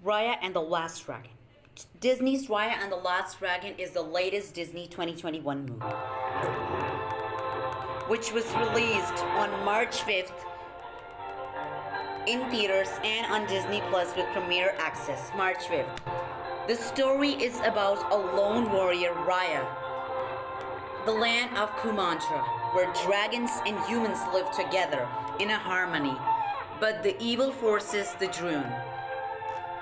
Raya and the Last Dragon. Disney's Raya and the Last Dragon is the latest Disney 2021 movie, which was released on March 5th in theaters and on Disney Plus with premiere access, March 5th. The story is about a lone warrior, Raya, the land of Kumantra, where dragons and humans live together in a harmony. But the evil forces, the Droon,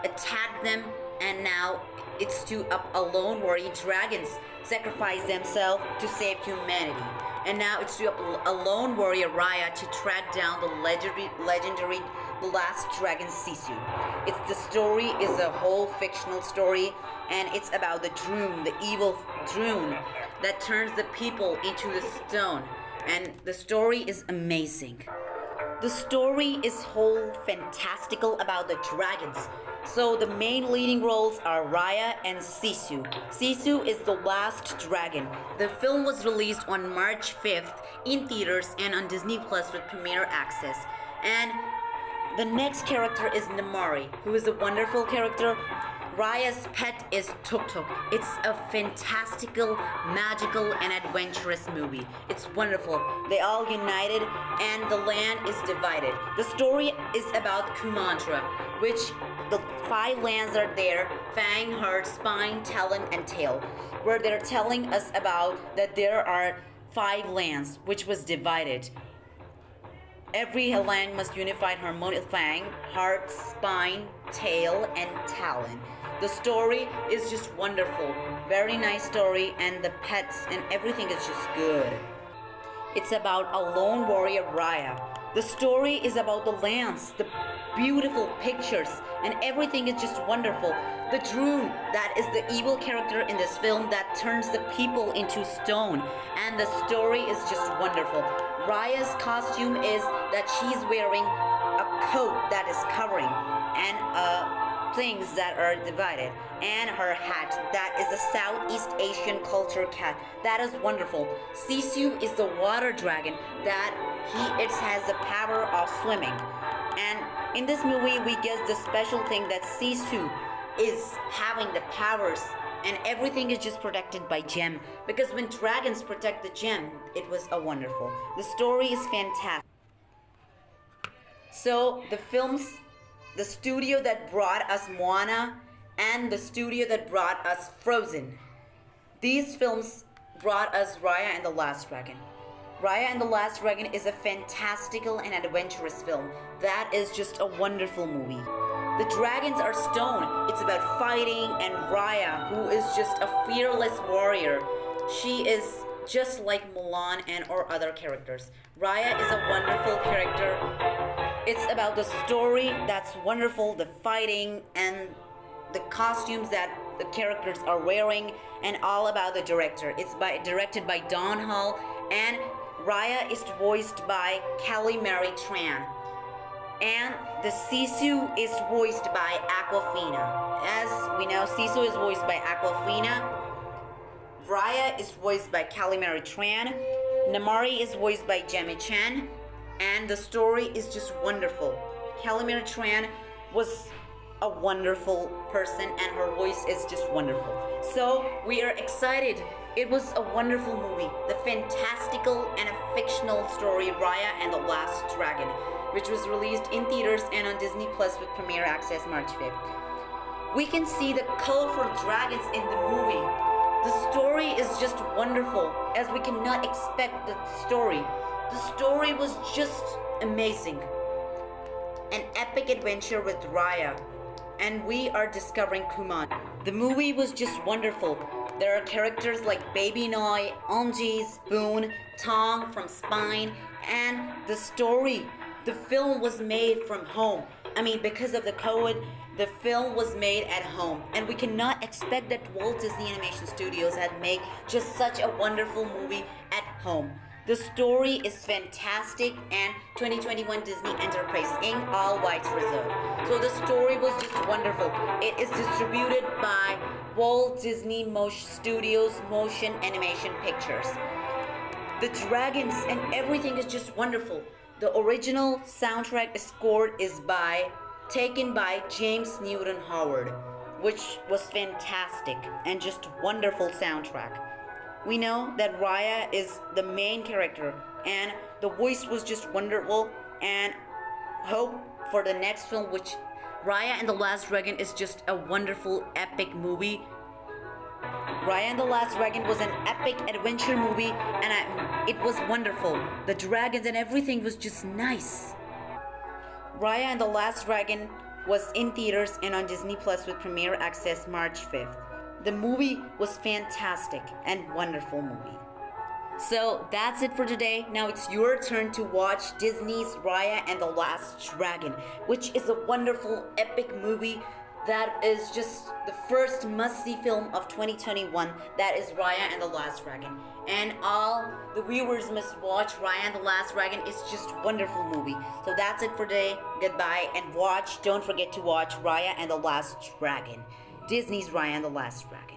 attack them, and now it's to a lone warrior. Dragons sacrifice themselves to save humanity. And now it's to a lone warrior, Raya, to track down the legendary last dragon, Sisu. The story is a whole fictional story, and it's about the Droon, the evil Droon, that turns the people into the stone. And the story is amazing. The story is whole fantastical about the dragons. So the main leading roles are Raya and Sisu. Sisu is the last dragon. The film was released on March 5th in theaters and on Disney Plus with premiere access. And the next character is Namari, who is a wonderful character. Raya's pet is Tuk Tuk. It's a fantastical, magical, and adventurous movie. It's wonderful. They all united, and the land is divided. The story is about Kumantra, which the 5 lands are there: Fang, Heart, Spine, Talon, and Tail, where they're telling us about that there are 5 lands which was divided. Every land must unify harmonious: Fang, Heart, Spine, Tail, and Talon. The story is just wonderful. Very nice story, and the pets and everything is just good. It's about a lone warrior, Raya. The story is about the lands, the beautiful pictures, and everything is just wonderful. The Droon, that is the evil character in this film that turns the people into stone, and the story is just wonderful. Raya's costume is that she's wearing a coat that is covering, and things that are divided, and her hat that is a Southeast Asian culture cat. That is wonderful. Sisu is the water dragon that it has the power of swimming. And in this movie we get the special thing that Sisu is having the powers, and everything is just protected by gem, because when dragons protect the gem, it was a wonderful. The story is fantastic. So the studio that brought us Moana and the studio that brought us Frozen, these films brought us Raya and the Last Dragon. Raya and the Last Dragon is a fantastical and adventurous film. That is just a wonderful movie. The dragons are stone. It's about fighting, and Raya, who is just a fearless warrior. She is just like Mulan and or other characters. Raya is a wonderful character. It's about the story that's wonderful, the fighting, and the costumes that the characters are wearing, and all about the director. It's directed by Don Hall, and Raya is voiced by Kelly Mary Tran. And the Sisu is voiced by Awkwafina. As we know, Sisu is voiced by Awkwafina. Raya is voiced by Kelly Mary Tran. Namari is voiced by Jemmy Chan. And the story is just wonderful. Kelly Mary Tran was a wonderful person, and her voice is just wonderful. So we are excited. It was a wonderful movie. The fantastical and a fictional story, Raya and the Last Dragon, which was released in theaters and on Disney Plus with premiere access March 5th. We can see the colorful dragons in the movie. The story is just wonderful, as we cannot expect the story. The story was just amazing. An epic adventure with Raya, and we are discovering Kuman. The movie was just wonderful. There are characters like Baby Noi, Anji, Spoon, Tong from Spine, and the story. The film was made from home. Because of the COVID, the film was made at home, and we cannot expect that Walt Disney Animation Studios had made just such a wonderful movie at home. The story is fantastic, and 2021 Disney Enterprise Inc. All Whites Reserved. So the story was just wonderful. It is distributed by Walt Disney Studios Motion Animation Pictures. The dragons and everything is just wonderful. The original soundtrack score is by taken by James Newton Howard, which was fantastic and just wonderful soundtrack. We know that Raya is the main character, and the voice was just wonderful. And hope for the next film, which Raya and the Last Dragon is just a wonderful, epic movie. Raya and the Last Dragon was an epic adventure movie, and it was wonderful. The dragons and everything was just nice. Raya and the Last Dragon was in theaters and on Disney Plus with premiere access March 5th. The movie was fantastic and wonderful movie. So that's it for today. Now it's your turn to watch Disney's Raya and the Last Dragon, which is a wonderful, epic movie that is just the first must-see film of 2021. That is Raya and the Last Dragon. And all the viewers must watch Raya and the Last Dragon. It's just a wonderful movie. So that's it for today. Goodbye, and don't forget to watch Raya and the Last Dragon. Disney's Raya and the Last Dragon.